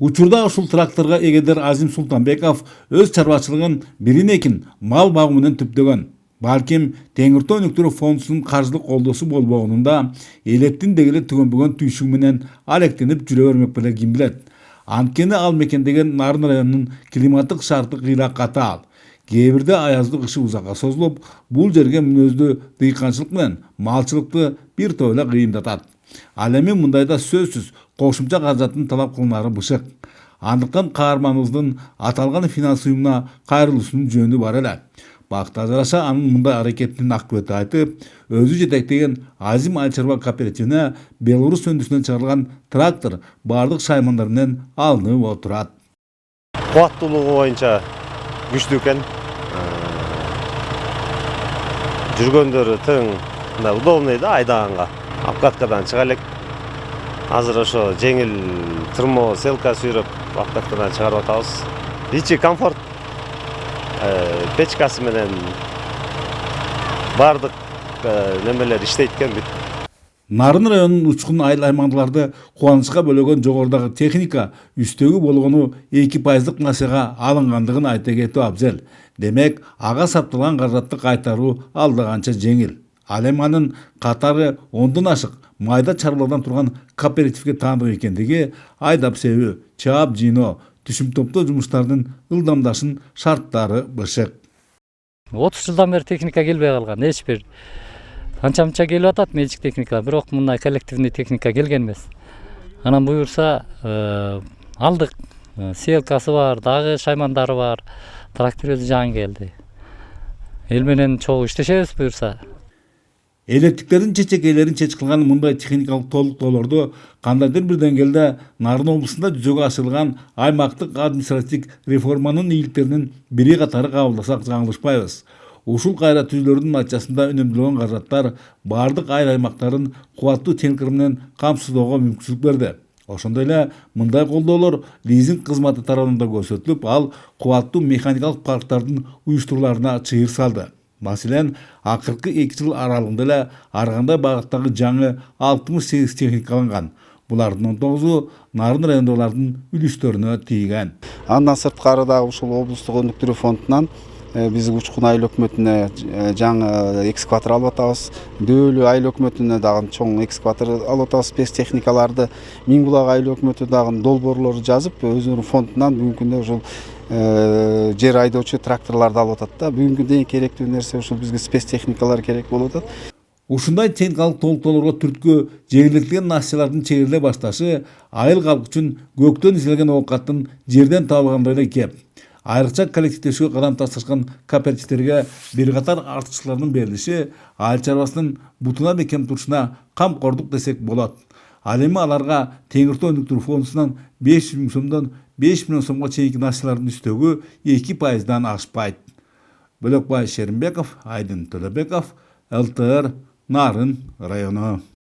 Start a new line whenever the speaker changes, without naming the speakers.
Учурда ушул тракторга эгедер Азим Султанбеков өз чарбачылыгын бирин экин мал багуу менен түптөгөн. Балким Теңиртау өнүктүрүү фондунун каржылык колдоосу болбогонунда элеттин дегеле түгөнбөгөн түйшүгү менен алектенип жүрө бермек беле ким билет. Анткени ал мекендеген Нарын районунун климаттык шарты кыйла катаал. Кээ бирде аязды кышы узакка созулуп, бул жерге мүнөздүү дыйканчылык менен малчылыкты бир тойло кыйындатат. Ал эми мындайда сөзсүз кошумча каражаттын талап кылынары бышык. Андыктан каарманыбыздын аталган финанс уюмуна кайрылуусунун жөнү бар эле. Бакта жараша анын мындай аракетинин акыбети айтып, өзү жетектеген Азим айыл чарба кооперативине Беларусь өндүрүшүнөн чыгарылган трактор бардык шаймандар менен алынып отурат.
Кубаттуулугу боюнча күчтүү экен. Жүргөндөрү тең удобный да айдаганга. Обкаткадан чыга элек. Азыр ошо жеңил тырмо селка сүйрөп обкаткадан чыгарып атабыз. Ичи комфорт. Печкасы менен бардык немелер иштейт экен бүт.
Нарын районунун учкун айыл аймактарды кубанычка бөлөгөн жогорудагы техника үстөгү болгону 2% насыга алынгандыгын айта кетүү абзел. Демек, ага сапталган каражатты кайтаруу алда канча жеңил. Ал эми анын катары 10дон ашык майда чарбалардан турган кооперативге таандык экендиги айдап себүү, чаап жыйноо, түшүм топтоо жумуштарынын ылдамдашын шарттары бышык.
30 жылдан бери техника келбей калган. Эч бир канча келип атат мелчик техника, бирок мындай коллективный техника келген эмес. Анан буюрса алдык. Селкасы бар, дагы шаймандары бар. Трактор өзү жаңы келди. Эл менен чогуу иштешебиз буюрса.
Электиктердин чечекейлерин чеч кылган мындай техникалык толуктоолорду кандайдыр бир деңгээлде Нарын облусунда жүзөгө ашырылган аймактык административдик реформанын ийгиликтеринин бири катары кабылдасак жаңылышпайбыз. Ушул кайра түзүүлөрдүн натыйжасында үнөмдөлгөн каражаттар бардык айыл аймактарын кубаттуу техника менен камсыздоого мүмкүнчүлүк берди. Ошондой эле мындай колдоолор лизинг кызматы тарабынан көрсөтүлүп, ал кубаттуу механикалык парктардын уюштуруларына чыйыр салды. Маселен, акыркы 2 жыл аралыгында эле ар кандай багыттагы жаңы 68 техника алынган. Булардын 19-у Нарын райондогулардын үлүстөрүнө тийген.
Андан сырткары дагы ушул облустук өнүктүрүү фондунан биз Учкун айыл өкмөтүнө жаңы экскаватор алып атабыз. Дөөлүү айыл өкмөтүнө дагы чоң экскаватор алып атабыз. Спецтехникаларды Миңбулак айыл өкмөтү дагы долбоорлорду жазып, өзүнүн фондунан бүгүнкү күндө ушул жер айдоочу тракторлорду алып атат да. Бүгүнкү күндө эң керектүү нерсе ушул бизге спецтехникалар керек болуп атат.
Ушундай техникалык толуктоолорго түрткү жеңилдетилген насыялардын чегериле башташы айыл калкы үчүн көктөн изилген оокаттын жерден табылгандай эле кеп. Айрыкча коллективдешүүгө кадам ташташкан кооперативтерге бир катар артыкчылыктардын берилиши айыл чарбасынын бутуна бекем турушуна камкордук десек болот. Ал эми аларга Теңиртау өнүктүрүү фондунан 500 000 сомдон 5 миллион сомго чейинки насыялардын үстөгү 2%дан ашпайт. Бөлөкбай Шеримбеков, Айдын Төлөбеков, ЛТР, Нарын району.